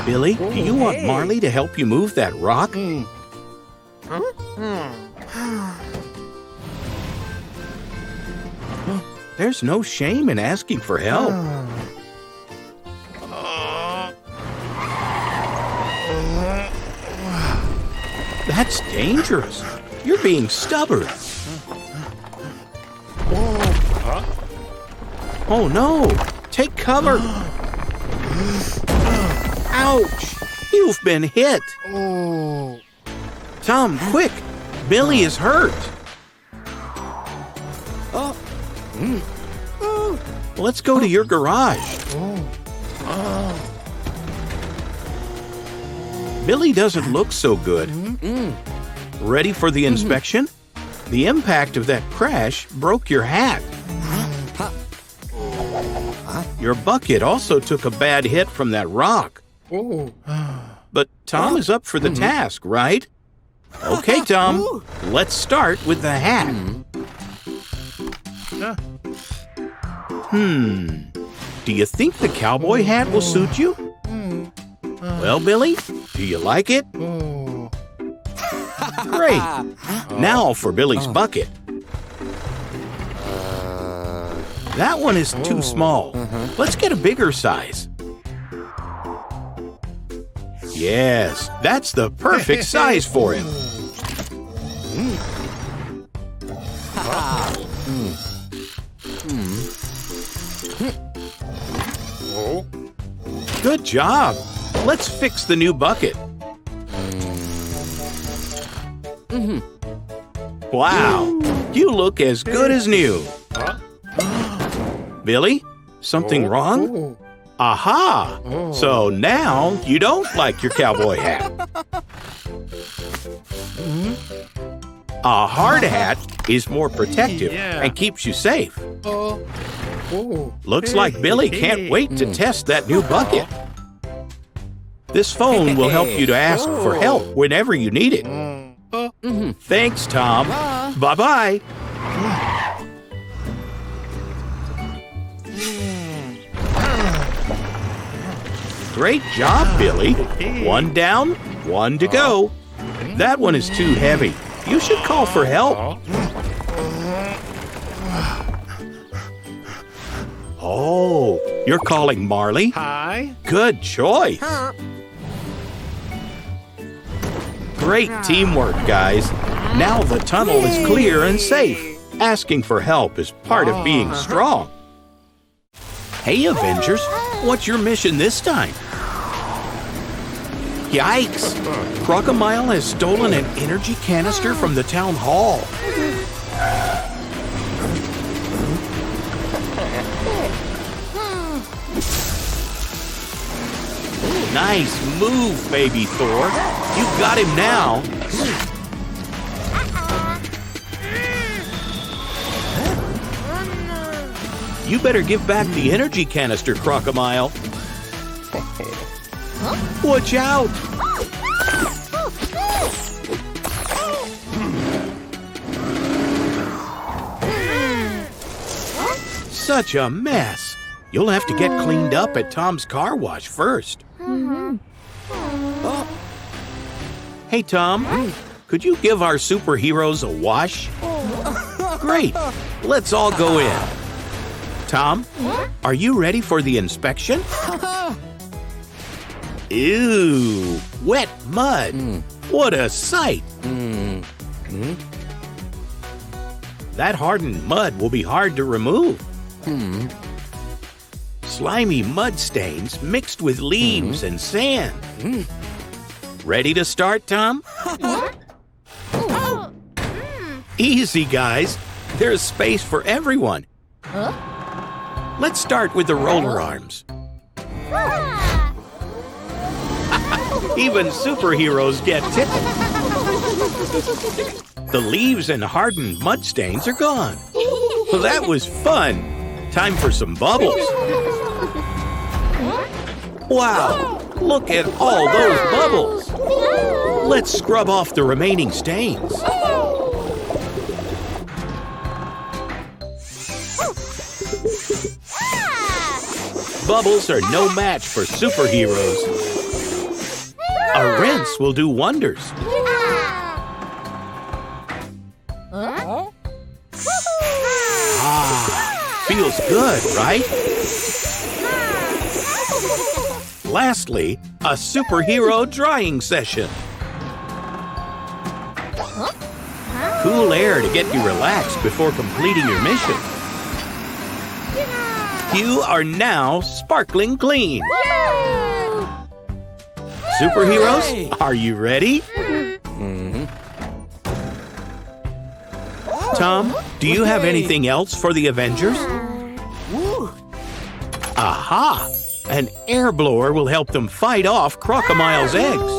Billy, do you want Marley to help you move that rock? There's no shame in asking for help. That's dangerous. You're being stubborn. Oh no! Take cover! Ouch! You've been hit! Tom, quick! Billy is hurt! Let's go to your garage. Billy doesn't look so good. Ready for the inspection? The impact of that crash broke your hat. Your bucket also took a bad hit from that rock. But Tom is up for the task, right? Okay, Tom, let's start with the hat. Do you think the cowboy hat will suit you? Well, Billy, do you like it? Great. Now for Billy's bucket. That one is too small. Let's get a bigger size. Yes, that's the perfect size for him. Good job. Let's fix the new bucket. Wow, you look as good as new. Billy, something wrong? Aha! So now you don't like your cowboy hat. A hard hat is more protective and keeps you safe. Looks like Billy can't wait to test that new bucket. This phone will help you to ask for help whenever you need it. Thanks, Tom. Bye-bye. Great job, Billy. One down, one to go. That one is too heavy. You should call for help. Oh, you're calling Marley? Hi. Good choice. Great teamwork, guys. Now the tunnel is clear and safe. Asking for help is part of being strong. Hey, Avengers, what's your mission this time? Yikes! Crocomile has stolen an energy canister from the town hall. Nice move, baby Thor. You got him now. You better give back the energy canister, Crocomile. Watch out! Such a mess. You'll have to get cleaned up at Tom's car wash first. Hey, Tom, could you give our superheroes a wash? Great. Let's all go in. Tom, are you ready for the inspection? Ew, wet mud. What a sight. That hardened mud will be hard to remove. Slimy mud stains mixed with leaves and sand. Ready to start, Tom? Easy, guys. There's space for everyone. Let's start with the roller arms. Even superheroes get tickled. The leaves and hardened mud stains are gone. That was fun. Time for some bubbles. Wow, look at all those bubbles. Let's scrub off the remaining stains. Bubbles are no match for superheroes. A rinse will do wonders. Feels good, right? Lastly, a superhero drying session. Cool air to get you relaxed before completing your mission. You are now sparkling clean. Superheroes, are you ready? Tom, do you have anything else for the Avengers? Aha! An air blower will help them fight off Crocodile's eggs.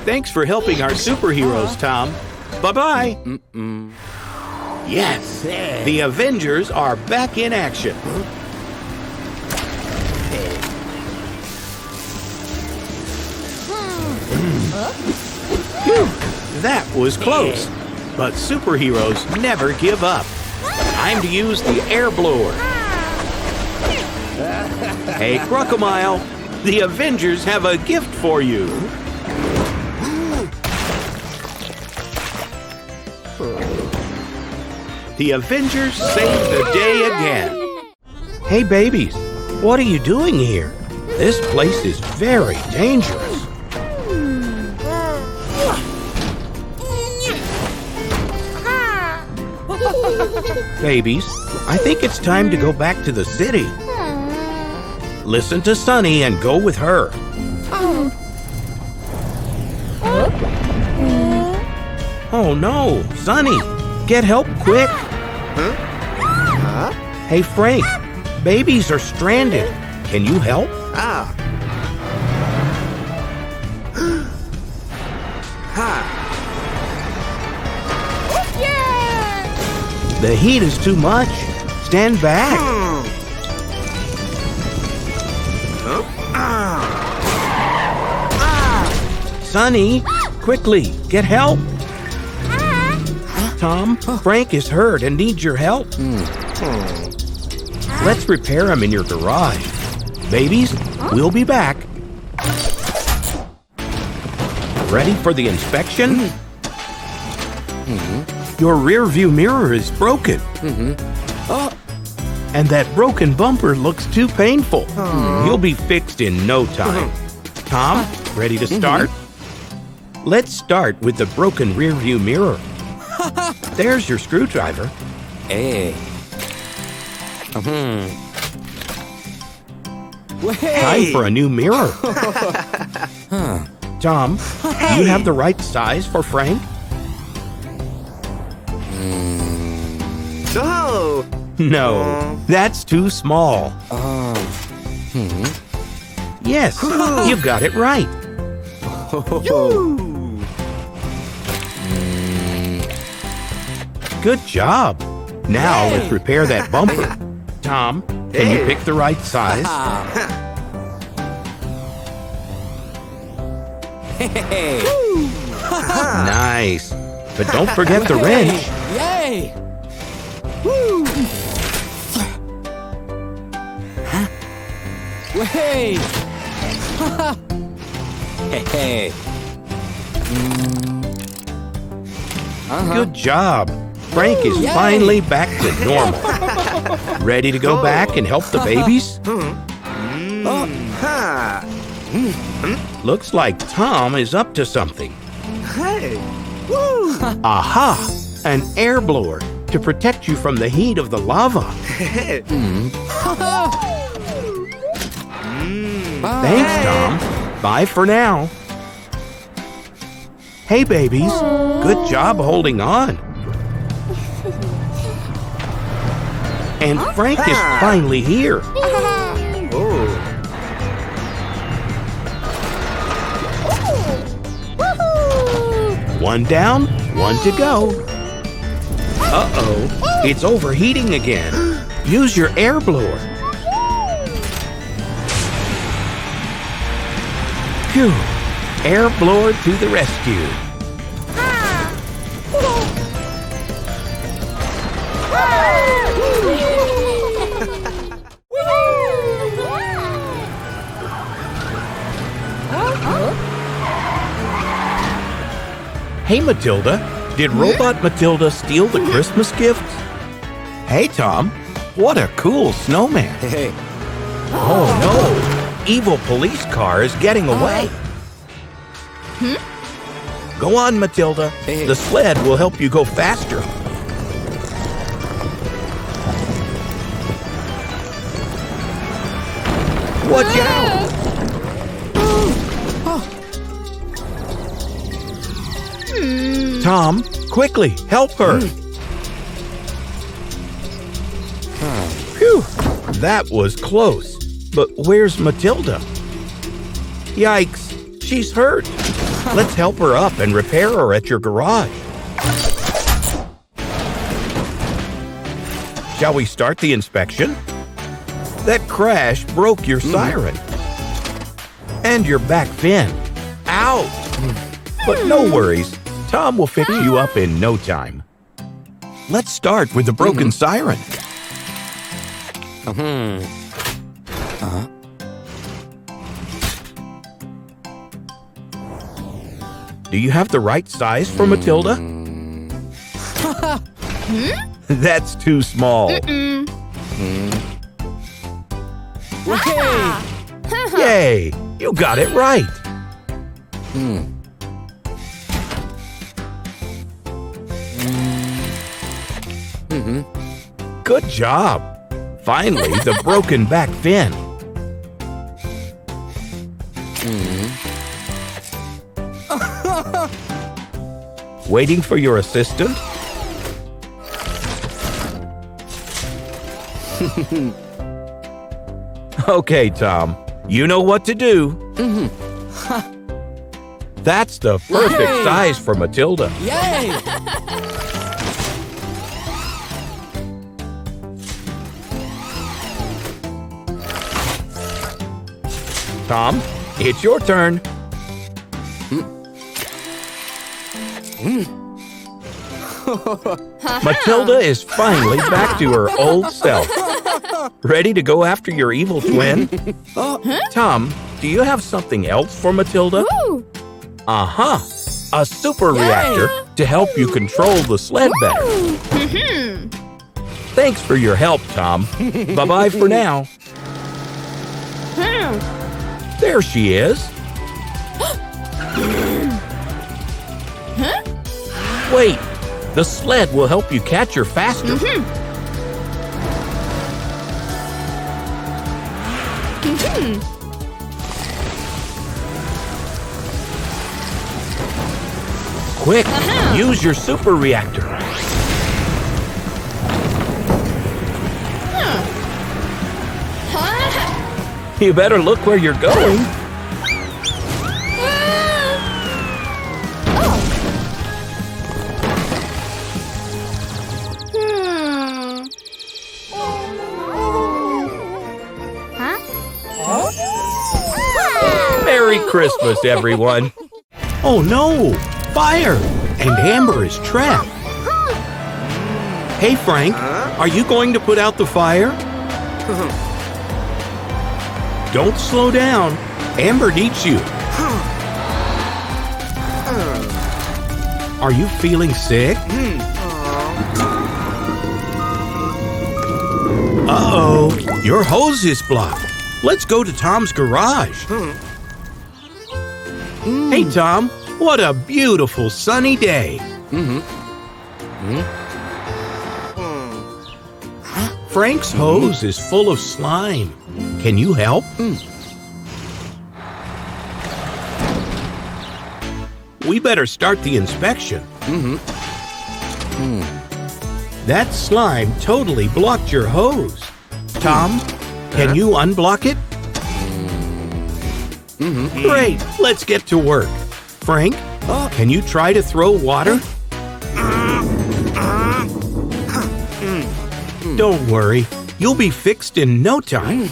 Thanks for helping our superheroes, Tom. Bye-bye. Yes, the Avengers are back in action. That was close, but superheroes never give up. Time to use the air blower. Hey, Crocodile, the Avengers have a gift for you. The Avengers saved the day again. Hey, babies, what are you doing here? This place is very dangerous. Babies, I think it's time to go back to the city. Listen to Sunny and go with her. Oh no, Sunny, get help quick. Hey Frank, babies are stranded. Can you help? The heat is too much. Stand back. Sunny, quickly, get help. Tom, Frank is hurt and needs your help. Let's repair him in your garage. Babies, we'll be back. Ready for the inspection? Your rear view mirror is broken. And that broken bumper looks too painful. You'll be fixed in no time. Tom, ready to start? Let's start with the broken rear view mirror. There's your screwdriver. Time for a new mirror. Tom, do you have the right size for Frank? No, that's too small. Yes, you got it right. Good job. Now let's repair that bumper. Tom, can you pick the right size? Nice. But don't forget the wrench. Yay! Hey! Hey! Good job. Frank is finally back to normal. Ready to go back and help the babies? Looks like Tom is up to something. Aha! An air blower to protect you from the heat of the lava. Thanks, Tom. Bye for now. Hey, babies. Good job holding on. And Frank is finally here. One down, one to go. Uh-oh, it's overheating again. Use your air blower. Phew, air blower to the rescue. Hey, Matilda. Did Robot Matilda steal the Christmas gifts? Hey, Tom. What a cool snowman. Hey. Oh, no. Evil police car is getting away. Go on, Matilda. Hey. The sled will help you go faster. Watch out! Tom, quickly, help her. Phew, that was close. But where's Matilda? Yikes, she's hurt. Let's help her up and repair her at your garage. Shall we start the inspection? That crash broke your siren. And your back fin. Ow! But no worries, Tom will fix you up in no time. Let's start with the broken siren. Do you have the right size for Matilda? That's too small. Yay! You got it right. Good job. Finally, the broken back fin. Waiting for your assistant? Okay, Tom. You know what to do. That's the perfect size for Matilda. Yay! Tom, it's your turn. Matilda is finally back to her old self. Ready to go after your evil twin? Tom, do you have something else for Matilda? Uh-huh. A super reactor to help you control the sled better. Thanks for your help, Tom. Bye-bye for now. There she is. Wait, the sled will help you catch her faster. Quick, use your super reactor. You better look where you're going. Merry Christmas, everyone. Oh no, fire! And Amber is trapped. Hey, Frank, are you going to put out the fire? Don't slow down. Amber needs you. Are you feeling sick? Uh-oh, your hose is blocked. Let's go to Tom's garage. Hey, Tom, what a beautiful sunny day. Frank's hose is full of slime. Can you help? We better start the inspection. That slime totally blocked your hose. Tom, can you unblock it? Great, let's get to work. Frank, can you try to throw water? Don't worry, you'll be fixed in no time.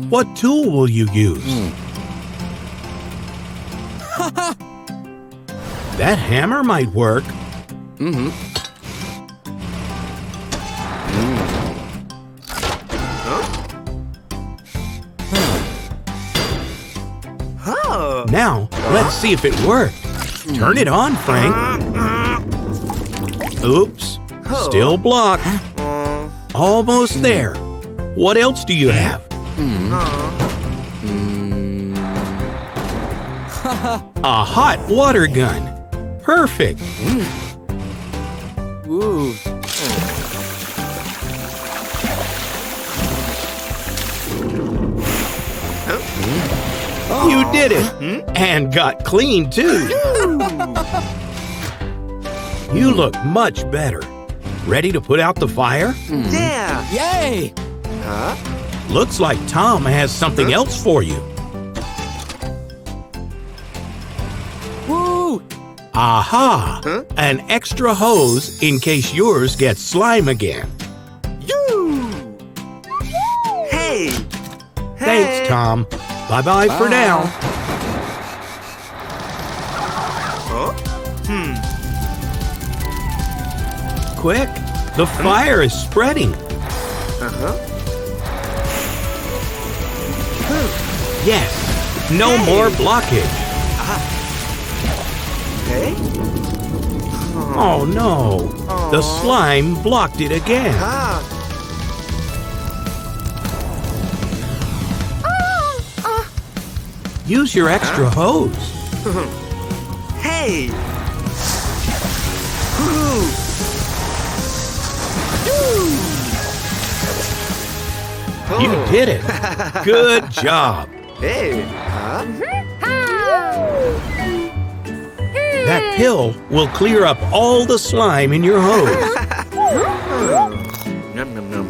What tool will you use? That hammer might work. Now, let's see if it worked. Turn it on, Frank. Oops, still blocked. Almost there. What else do you have? A hot water gun. Perfect. Ooh. You did it. And got clean, too. You look much better. Ready to put out the fire? Yeah. Yay! Looks like Tom has something else for you. Woo! Aha! An extra hose in case yours gets slime again. Hey. Thanks, Tom. Bye-bye for now. Quick, the fire is spreading. Yes, no more blockage. Hey. Oh no, the slime blocked it again. Use your extra hose. Hey. You did it. Good job. Hey. That pill will clear up all the slime in your hose. Num num num.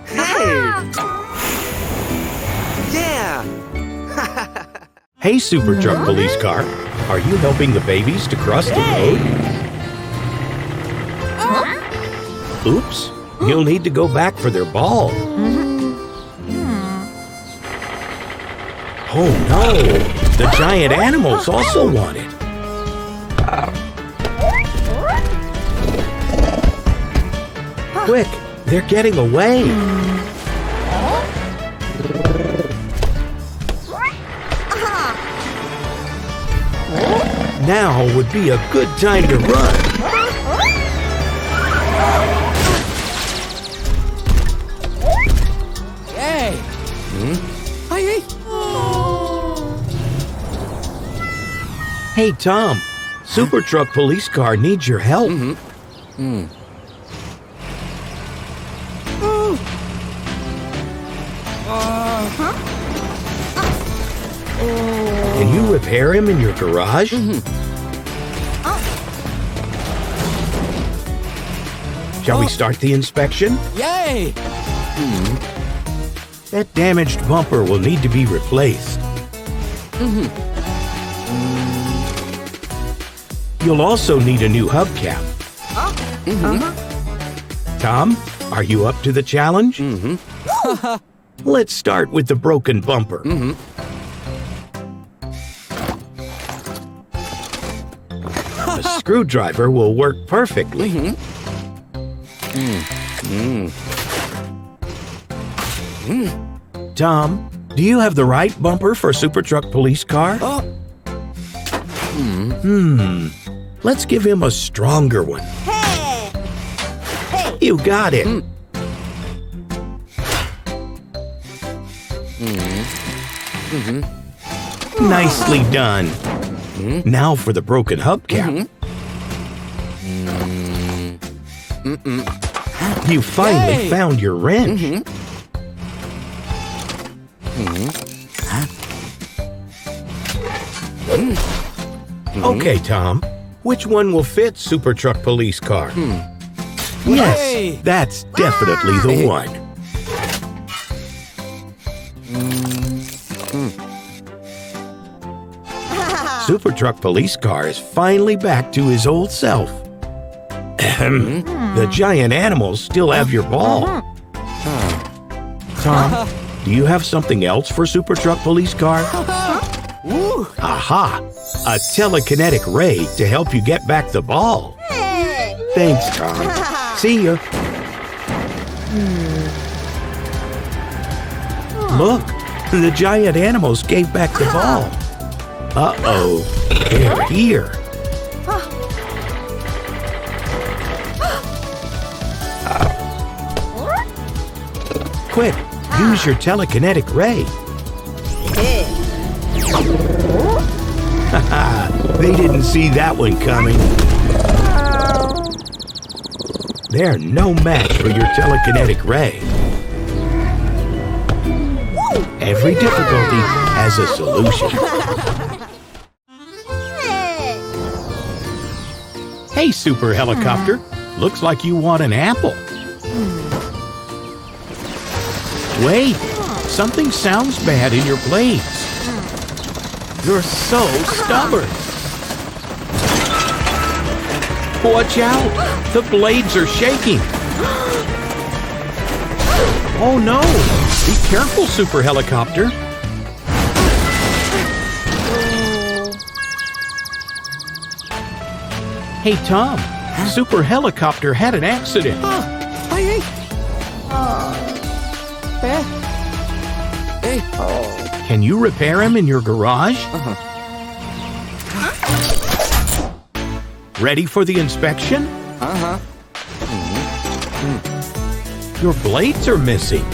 Hey. Yeah. Hey, Super Truck Police Car, are you helping the babies to cross the road? Oops, you'll need to go back for their ball. Oh no, the giant animals also want it. Quick, they're getting away. Now would be a good time to run. Yay! Hey! Hey, Tom, Super Truck Police Car needs your help. Can you repair him in your garage? Shall we start the inspection? Yay! That damaged bumper will need to be replaced. You'll also need a new hubcap. Tom, are you up to the challenge? Let's start with the broken bumper. A screwdriver will work perfectly. Tom, do you have the right bumper for Super Truck Police Car? Let's give him a stronger one. You got it. Nicely done. Now for the broken hubcap. You finally found your wrench. Okay, Tom. Which one will fit Super Truck Police Car? Yes, Hey! that's definitely the one. Super Truck Police Car is finally back to his old self. Ahem. The giant animals still have your ball. Tom, do you have something else for Super Truck Police Car? Woo! Aha! A telekinetic ray to help you get back the ball. Thanks, Tom. See ya. Look, the giant animals gave back the ball. Uh-oh, they're here. Quick, use your telekinetic ray. Haha, they didn't see that one coming. They're no match for your telekinetic ray. Every difficulty has a solution. Hey, Super Helicopter. Looks like you want an apple. Wait, something sounds bad in your blades. You're so stubborn. Watch out! The blades are shaking. Oh no! Be careful, Super Helicopter. Hey, Tom. Super Helicopter had an accident. Can you repair him in your garage? Ready for the inspection? Your blades are missing.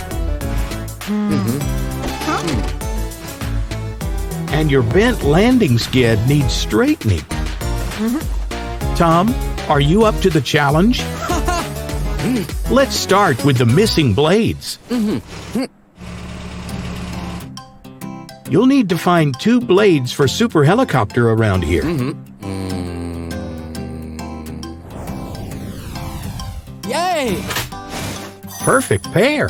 And your bent landing skid needs straightening. Tom, are you up to the challenge? Let's start with the missing blades. You'll need to find 2 blades for Super Helicopter around here. Yay! Perfect pair.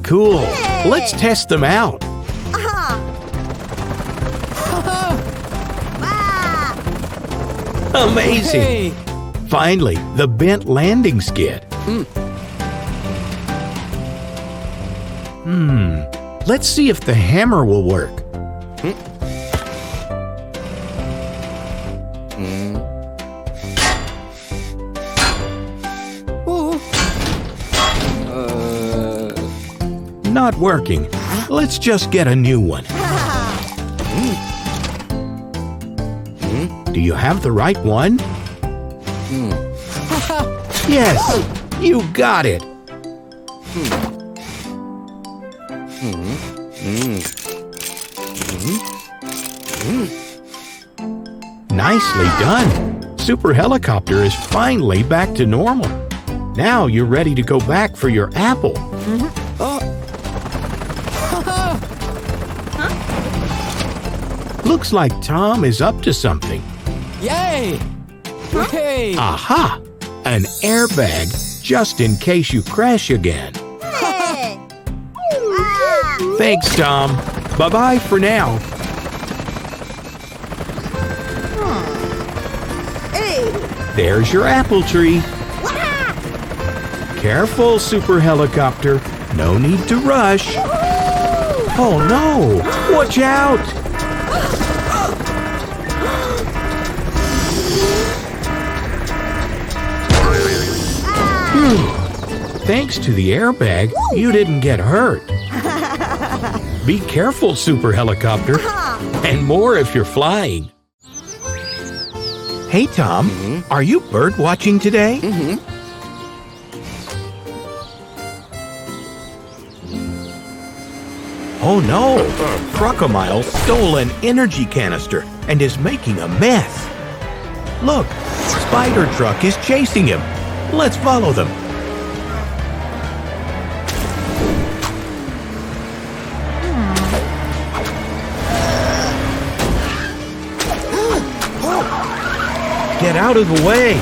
Cool. Let's test them out. Amazing. Hey. Finally, the bent landing skid. Let's see if the hammer will work. Not working. Let's just get a new one. Do you have the right one? Yes, you got it. Nicely done. Super Helicopter is finally back to normal. Now you're ready to go back for your apple. Looks like Tom is up to something. Yay! Hey! Aha! An airbag just in case you crash again. Thanks, Tom. Bye-bye for now. There's your apple tree. Careful, Super Helicopter. No need to rush. Oh no! Watch out! Thanks to the airbag, you didn't get hurt. Be careful, Super Helicopter. And more if you're flying. Hey, Tom, are you bird watching today? Oh no! Crocomile stole an energy canister and is making a mess. Look, Spider Truck is chasing him. Let's follow them. Get out of the way!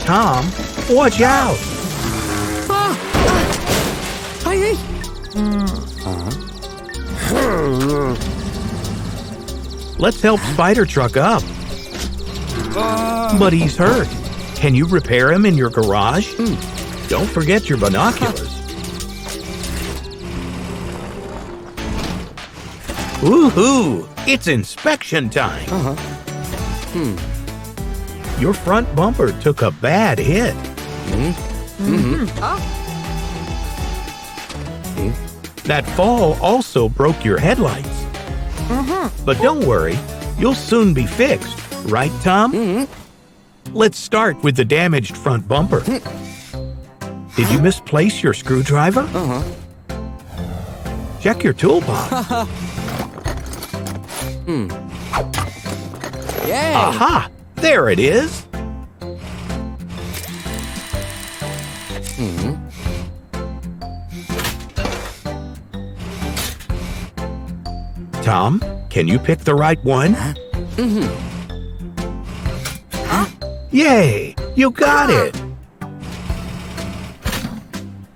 Tom, watch out! Let's help Spider Truck up. But he's hurt. Can you repair him in your garage? Don't forget your binoculars. Woohoo! It's inspection time. Your front bumper took a bad hit. That fall also broke your headlights. But don't worry, you'll soon be fixed. Right, Tom? Let's start with the damaged front bumper. Did you misplace your screwdriver? Check your toolbox. Yay! Aha! There it is. Tom, can you pick the right one? Yay! You got it!